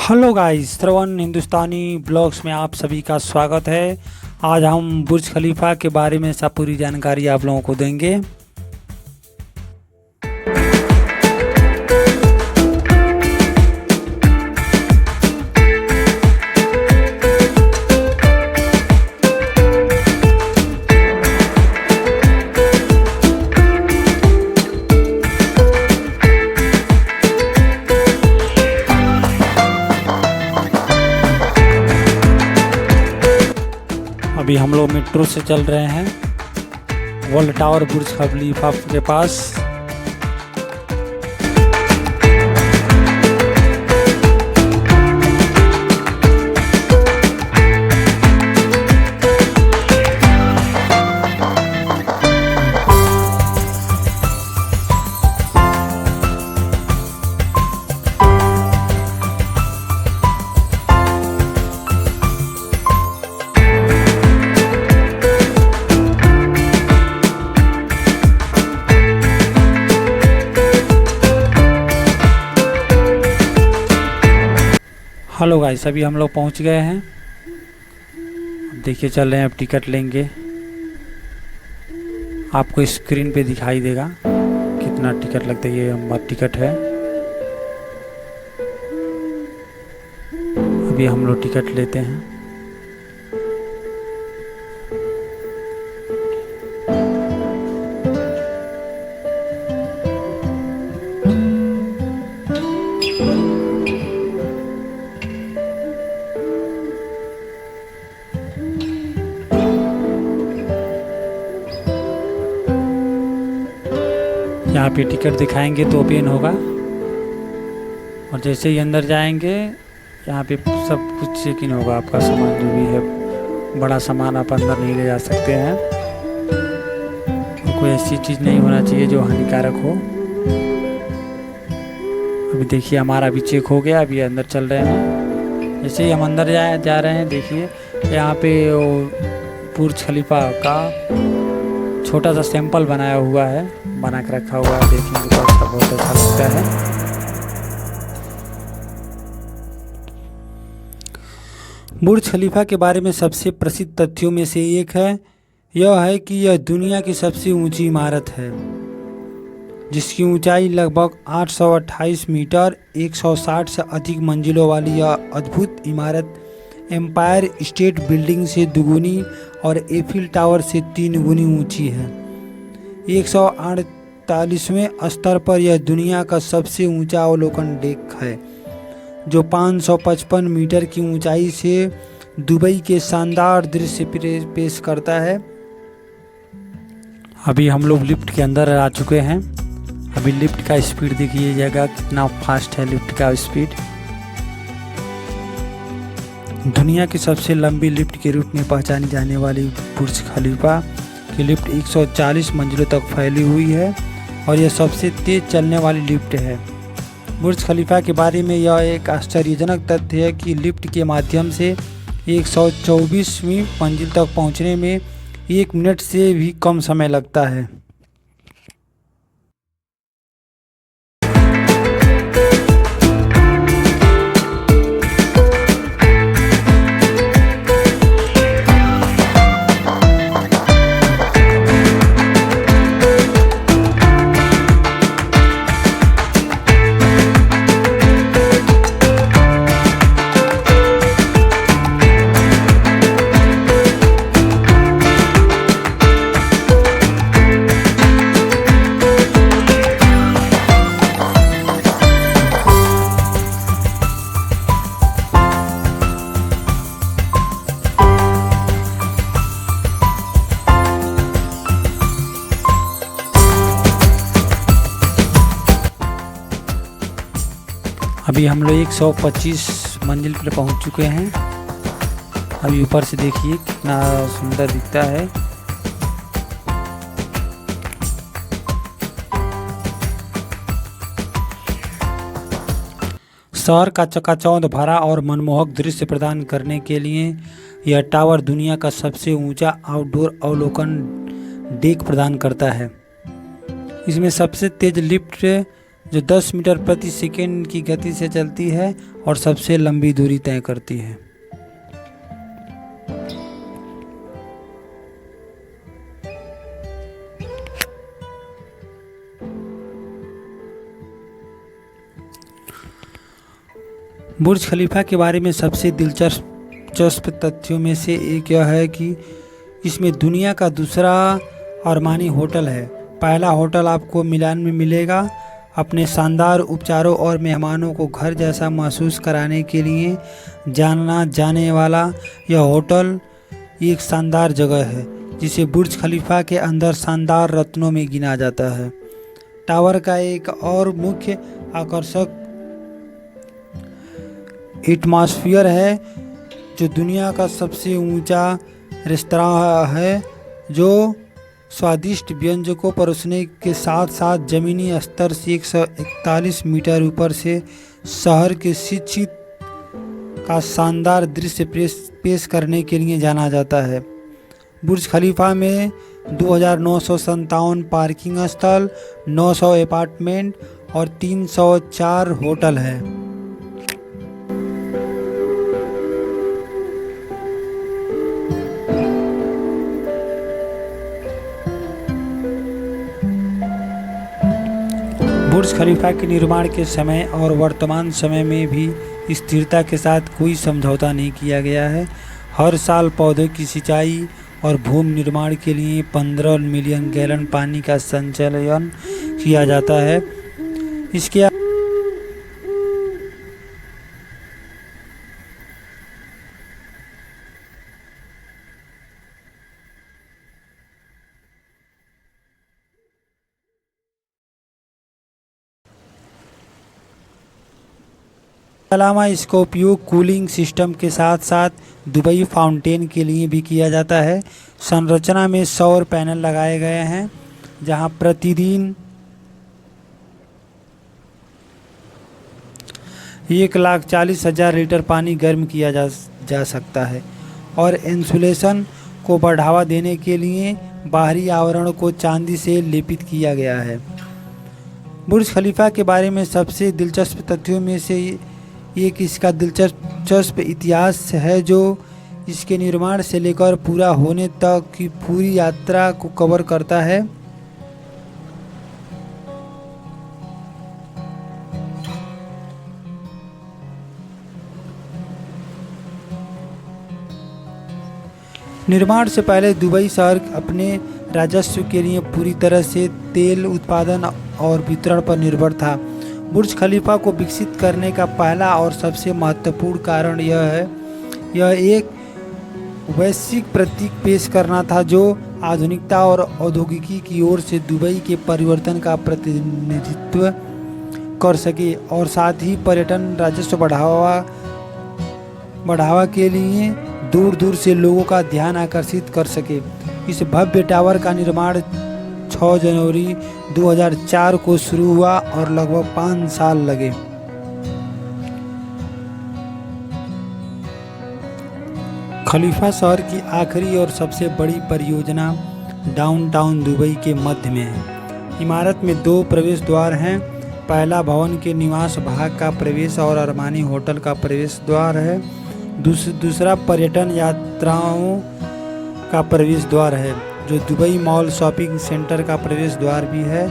Hello guys, श्रवण हिंदुस्तानी blogs में आप सभी का स्वागत है। आज हम बुर्ज खलीफा के बारे में सब पूरी जानकारी आप लोगों को देंगे। अभी हम लोग मेट्रो से चल रहे हैं वर्ल्ड टावर बुर्ज खलीफा के पास। हेलो गाइस, अभी हम लोग पहुंच गए हैं। अब देखिए चल रहे हैं, अब टिकट लेंगे। आपको स्क्रीन पे दिखाई देगा कितना टिकट लगता है। ये हमारा टिकट है। अभी हम लोग टिकट लेते हैं। यहाँ पे टिकट दिखाएंगे तो ओपन होगा, और जैसे ही अंदर जाएंगे यहाँ पे सब कुछ चेक इन होगा। आपका सामान जो भी है, बड़ा सामान आप अंदर नहीं ले जा सकते हैं। कोई ऐसी चीज़ नहीं होना चाहिए जो हानिकारक हो। अभी देखिए हमारा भी चेक हो गया, अभी अंदर चल रहे हैं। जैसे ही हम अंदर जा रहे हैं, देखिए यहाँ पे बुर्ज खलीफा का छोटा सा सैंपल बनाया हुआ है, बना के रखा हुआ है। देखने को बहुत अच्छा लगता है। बुर्ज खलीफा के बारे में सबसे प्रसिद्ध तथ्यों में से एक है यह है कि यह दुनिया की सबसे ऊंची इमारत है, जिसकी ऊंचाई लगभग 828 मीटर। 160 से अधिक मंजिलों वाली यह अद्भुत इमारत एम्पायर स्टेट बिल्डिंग से दुगुनी और एफिल टावर से 3 गुनी ऊंची है। 148वें स्तर पर यह दुनिया का सबसे ऊंचा अवलोकन डेक है, जो 555 मीटर की ऊंचाई से दुबई के शानदार दृश्य पेश करता है। अभी हम लोग लिफ्ट के अंदर आ चुके हैं। अभी लिफ्ट का स्पीड देखिए जाएगा कितना फास्ट है लिफ्ट का स्पीड। दुनिया की सबसे लंबी लिफ्ट के रूप में पहचानी जाने वाली बुर्ज खलीफा की लिफ्ट 140 मंजिलों तक फैली हुई है, और यह सबसे तेज चलने वाली लिफ्ट है। बुर्ज खलीफा के बारे में यह एक आश्चर्यजनक तथ्य है कि लिफ्ट के माध्यम से 124वीं मंजिल तक पहुंचने में 1 मिनट से भी कम समय लगता है। अभी हम लोग 125 मंजिल पर पहुंच चुके हैं। अभी ऊपर से देखिए कितना सुंदर दिखता है। शहर का चकाचौंध भरा और मनमोहक दृश्य प्रदान करने के लिए यह टावर दुनिया का सबसे ऊंचा आउटडोर अवलोकन डेक प्रदान करता है। इसमें सबसे तेज लिफ्ट जो 10 मीटर प्रति सेकंड की गति से चलती है और सबसे लंबी दूरी तय करती है। बुर्ज खलीफा के बारे में सबसे दिलचस्प तथ्यों में से एक यह है कि इसमें दुनिया का दूसरा अरमानी होटल है। पहला होटल आपको मिलान में मिलेगा। अपने शानदार उपचारों और मेहमानों को घर जैसा महसूस कराने के लिए जाना जाने वाला यह होटल एक शानदार जगह है जिसे बुर्ज खलीफा के अंदर शानदार रत्नों में गिना जाता है। टावर का एक और मुख्य आकर्षक एटमॉस्फेयर है, जो दुनिया का सबसे ऊंचा रेस्तरां है, जो स्वादिष्ट व्यंजनों परोसने के साथ साथ ज़मीनी स्तर से 141 मीटर ऊपर से शहर के शिक्षित का शानदार दृश्य पेश करने के लिए जाना जाता है। बुर्ज खलीफा में 2957 पार्किंग स्थल, 900 अपार्टमेंट और 304 होटल है। बुर्ज खलीफा के निर्माण के समय और वर्तमान समय में भी स्थिरता के साथ कोई समझौता नहीं किया गया है। हर साल पौधों की सिंचाई और भूमि निर्माण के लिए 15 मिलियन गैलन पानी का संचयन किया जाता है। इसके अलावा इसका उपयोग कूलिंग सिस्टम के साथ साथ दुबई फाउंटेन के लिए भी किया जाता है। संरचना में सौर पैनल लगाए गए हैं, जहां प्रतिदिन 1,40,000 लीटर पानी गर्म किया जा सकता है और इंसुलेशन को बढ़ावा देने के लिए बाहरी आवरण को चांदी से लेपित किया गया है। बुर्ज खलीफा के बारे में सबसे दिलचस्प तथ्यों में से एक इसका दिलचस्प इतिहास है, जो इसके निर्माण से लेकर पूरा होने तक की पूरी यात्रा को कवर करता है। निर्माण से पहले दुबई शहर अपने राजस्व के लिए पूरी तरह से तेल उत्पादन और वितरण पर निर्भर था। बुर्ज खलीफा को विकसित करने का पहला और सबसे महत्वपूर्ण कारण यह एक वैश्विक प्रतीक पेश करना था, जो आधुनिकता और औद्योगिकी की ओर से दुबई के परिवर्तन का प्रतिनिधित्व कर सके और साथ ही पर्यटन राजस्व बढ़ावा के लिए दूर दूर से लोगों का ध्यान आकर्षित कर सके। इस भव्य टावर का निर्माण 6 जनवरी 2004 को शुरू हुआ और लगभग 5 साल लगे। खलीफा शहर की आखिरी और सबसे बड़ी परियोजना डाउनटाउन दुबई के मध्य में है। इमारत में 2 प्रवेश द्वार हैं। पहला भवन के निवास भाग का प्रवेश और अरमानी होटल का प्रवेश द्वार है। दूसरा पर्यटन यात्राओं का प्रवेश द्वार है, जो दुबई मॉल शॉपिंग सेंटर का प्रवेश द्वार भी है।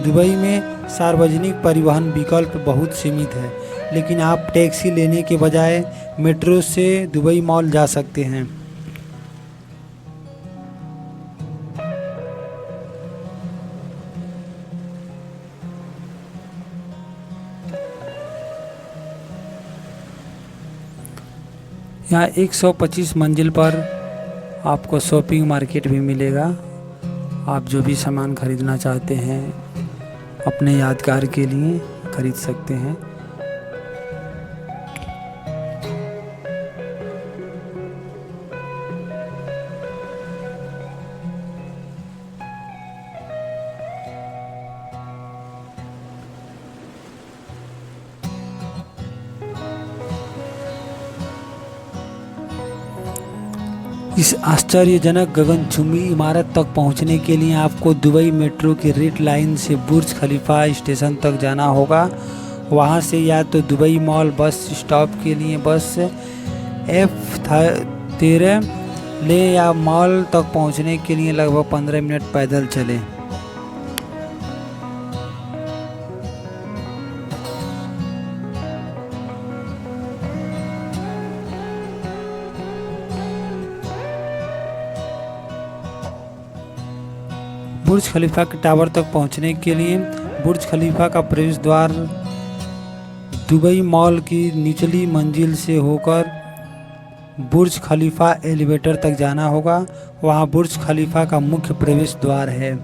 दुबई में सार्वजनिक परिवहन विकल्प बहुत सीमित है, लेकिन आप टैक्सी लेने के बजाय मेट्रो से दुबई मॉल जा सकते हैं। यहाँ 125 मंजिल पर आपको शॉपिंग मार्केट भी मिलेगा। आप जो भी सामान खरीदना चाहते हैं अपने यादगार के लिए खरीद सकते हैं। इस आश्चर्यजनक गगनचुंबी इमारत तक पहुंचने के लिए आपको दुबई मेट्रो की रेड लाइन से बुर्ज खलीफा स्टेशन तक जाना होगा। वहां से या तो दुबई मॉल बस स्टॉप के लिए बस F13 ले या मॉल तक पहुंचने के लिए लगभग 15 मिनट पैदल चलें। बुर्ज खलीफा के टावर तक पहुंचने के लिए बुर्ज खलीफा का प्रवेश द्वार दुबई मॉल की निचली मंजिल से होकर बुर्ज खलीफा एलिवेटर तक जाना होगा। वहां बुर्ज खलीफा का मुख्य प्रवेश द्वार है।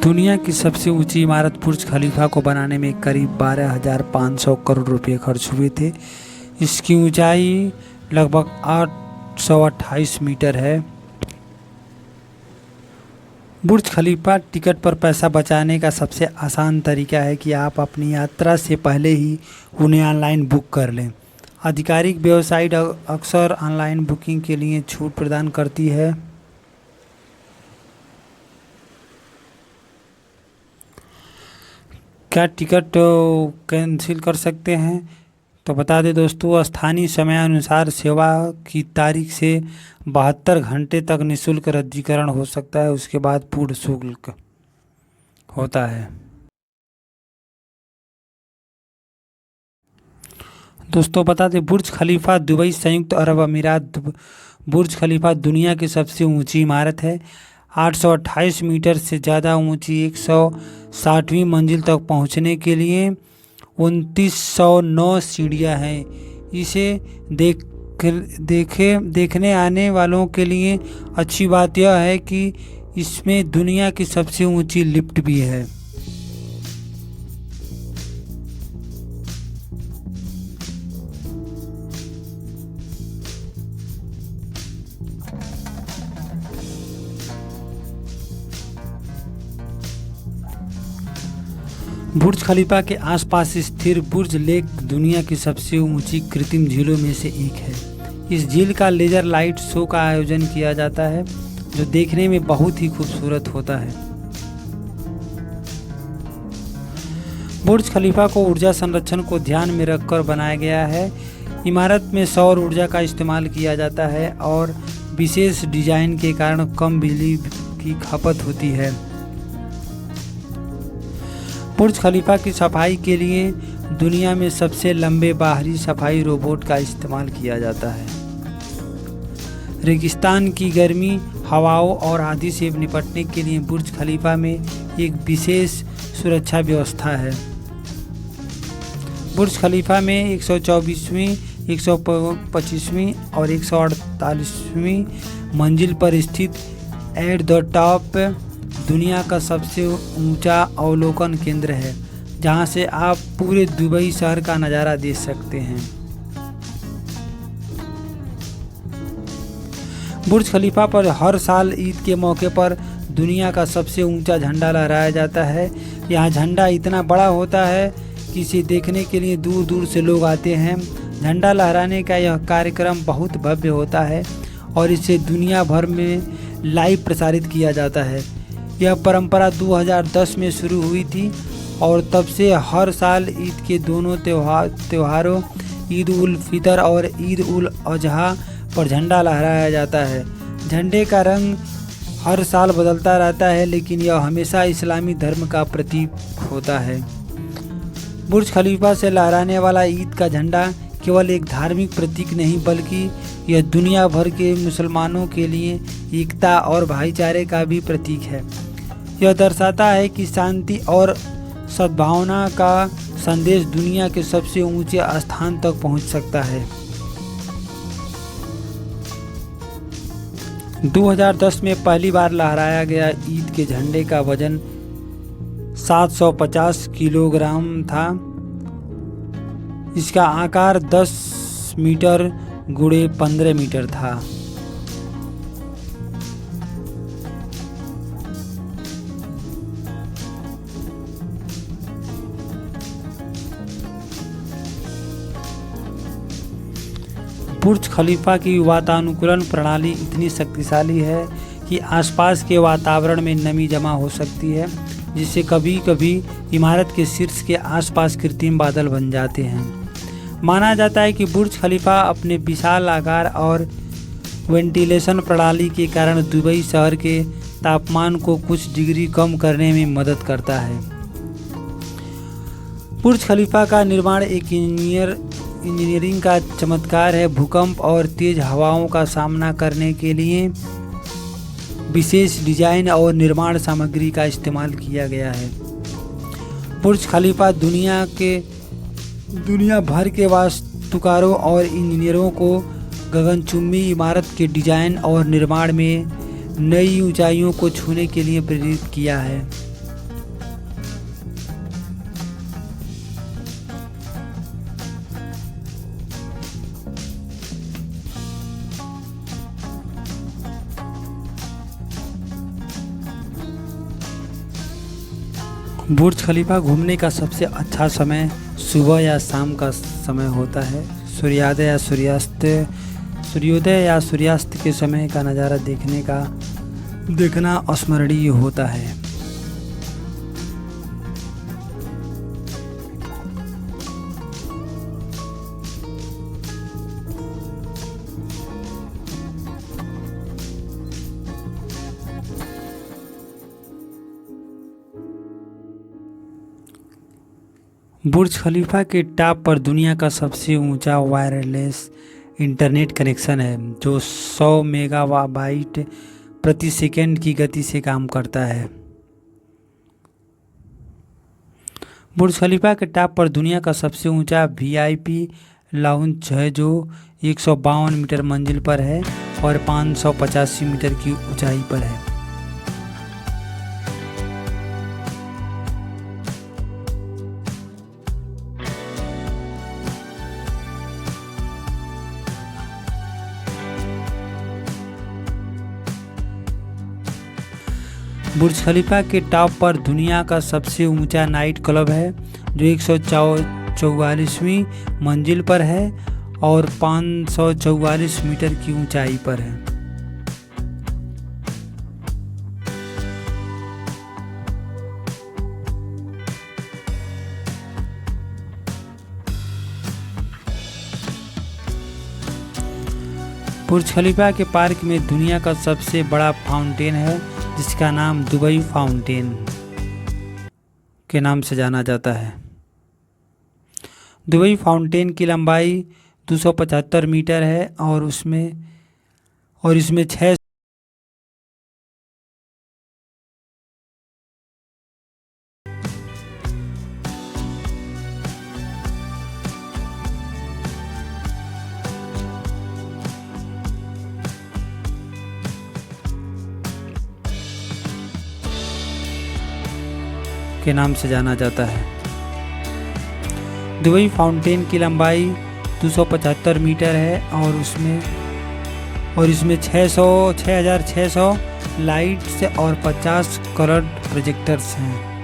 दुनिया की सबसे ऊंची इमारत बुर्ज खलीफा को बनाने में करीब 12,500 करोड़ रुपए खर्च हुए थे। इसकी ऊंचाई लगभग 828 मीटर है। बुर्ज खलीफा टिकट पर पैसा बचाने का सबसे आसान तरीका है कि आप अपनी यात्रा से पहले ही उन्हें ऑनलाइन बुक कर लें। आधिकारिक वेबसाइट अक्सर ऑनलाइन बुकिंग के लिए छूट प्रदान करती है। क्या टिकट कैंसिल कर सकते हैं? तो बता दें दोस्तों, स्थानीय समयानुसार सेवा की तारीख से 72 घंटे तक निःशुल्क रद्दीकरण हो सकता है। उसके बाद पूर्ण शुल्क होता है। दोस्तों बता दें, बुर्ज खलीफा दुबई संयुक्त अरब अमीरात। बुर्ज खलीफा दुनिया की सबसे ऊंची इमारत है। 828 मीटर से ज़्यादा ऊंची 160वीं मंजिल तक पहुंचने के लिए 2909 सीढ़ियाँ हैं। इसे देखने आने वालों के लिए अच्छी बात यह है कि इसमें दुनिया की सबसे ऊंची लिफ्ट भी है। बुर्ज खलीफा के आसपास स्थिर बुर्ज लेक दुनिया की सबसे ऊंची कृत्रिम झीलों में से एक है। इस झील का लेजर लाइट शो का आयोजन किया जाता है, जो देखने में बहुत ही खूबसूरत होता है। बुर्ज खलीफा को ऊर्जा संरक्षण को ध्यान में रखकर बनाया गया है। इमारत में सौर ऊर्जा का इस्तेमाल किया जाता है और विशेष डिजाइन के कारण कम बिजली की खपत होती है। बुर्ज खलीफा की सफाई के लिए दुनिया में सबसे लंबे बाहरी सफाई रोबोट का इस्तेमाल किया जाता है। रेगिस्तान की गर्मी हवाओं और आंधी से निपटने के लिए बुर्ज खलीफा में एक विशेष सुरक्षा व्यवस्था है। बुर्ज खलीफा में 124वीं, 125वीं और 148वीं मंजिल पर स्थित एट द टॉप दुनिया का सबसे ऊंचा अवलोकन केंद्र है, जहां से आप पूरे दुबई शहर का नज़ारा देख सकते हैं। बुर्ज खलीफा पर हर साल ईद के मौके पर दुनिया का सबसे ऊंचा झंडा लहराया जाता है। यह झंडा इतना बड़ा होता है कि इसे देखने के लिए दूर दूर से लोग आते हैं। झंडा लहराने का यह कार्यक्रम बहुत भव्य होता है और इसे दुनिया भर में लाइव प्रसारित किया जाता है। यह परंपरा 2010 में शुरू हुई थी और तब से हर साल ईद के दोनों त्योहारों ईद उल फितर और ईद उल अजहा पर झंडा लहराया जाता है। झंडे का रंग हर साल बदलता रहता है, लेकिन यह हमेशा इस्लामी धर्म का प्रतीक होता है। बुर्ज खलीफा से लहराने वाला ईद का झंडा केवल एक धार्मिक प्रतीक नहीं, बल्कि यह दुनिया भर के मुसलमानों के लिए एकता और भाईचारे का भी प्रतीक है। यह दर्शाता है कि शांति और सद्भावना का संदेश दुनिया के सबसे ऊंचे स्थान तक पहुंच सकता है। 2010 में पहली बार लहराया गया ईद के झंडे का वजन 750 किलोग्राम था। इसका आकार 10 मीटर गुणे 15 मीटर था। बुर्ज खलीफा की वातानुकूलन प्रणाली इतनी शक्तिशाली है कि आसपास के वातावरण में नमी जमा हो सकती है, जिससे कभी कभी इमारत के शीर्ष के आसपास कृत्रिम बादल बन जाते हैं। माना जाता है कि बुर्ज खलीफा अपने विशाल आकार और वेंटिलेशन प्रणाली के कारण दुबई शहर के तापमान को कुछ डिग्री कम करने में मदद करता है। बुर्ज खलीफा का निर्माण एक इंजीनियरिंग का चमत्कार है। भूकंप और तेज हवाओं का सामना करने के लिए विशेष डिजाइन और निर्माण सामग्री का इस्तेमाल किया गया है। बुर्ज खलीफा दुनिया भर के वास्तुकारों और इंजीनियरों को गगनचुंबी इमारत के डिजाइन और निर्माण में नई ऊंचाइयों को छूने के लिए प्रेरित किया है। बुर्ज खलीफा घूमने का सबसे अच्छा समय सुबह या शाम का समय होता है। सूर्योदय या सूर्यास्त के समय का नज़ारा देखना अस्मरणीय होता है। बुर्ज खलीफा के टॉप पर दुनिया का सबसे ऊंचा वायरलेस इंटरनेट कनेक्शन है, जो 100 मेगाबाइट प्रति सेकंड की गति से काम करता है। बुर्ज खलीफा के टॉप पर दुनिया का सबसे ऊंचा VIP लाउंज है, जो 152 मीटर मंजिल पर है और 585 मीटर की ऊंचाई पर है। बुर्ज खलीफा के टॉप पर दुनिया का सबसे ऊंचा नाइट क्लब है, जो 144वीं मंजिल पर है और 544 मीटर की ऊंचाई पर है। बुर्ज खलीफा के पार्क में दुनिया का सबसे बड़ा फाउंटेन है, जिसका नाम दुबई फाउंटेन के नाम से जाना जाता है। दुबई फाउंटेन की लंबाई 275 मीटर है और इसमें 6 के नाम से जाना जाता है। दुबई फाउंटेन की लंबाई 275 मीटर है और इसमें 6600 लाइट्स और 50 कलर्ड प्रोजेक्टर्स हैं।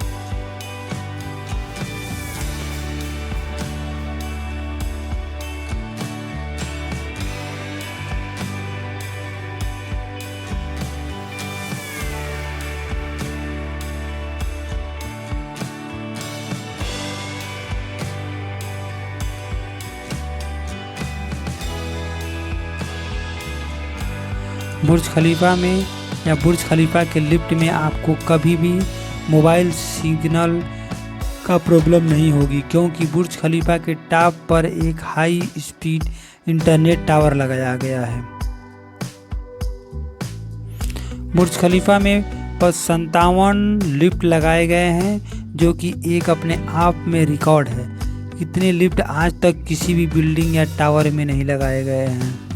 बुर्ज खलीफा में या बुर्ज खलीफा के लिफ्ट में आपको कभी भी मोबाइल सिग्नल का प्रॉब्लम नहीं होगी, क्योंकि बुर्ज खलीफा के टॉप पर एक हाई स्पीड इंटरनेट टावर लगाया गया है। बुर्ज खलीफा में 57 लिफ्ट लगाए गए हैं, जो कि एक अपने आप में रिकॉर्ड है। इतने लिफ्ट आज तक किसी भी बिल्डिंग या टावर में नहीं लगाए गए हैं।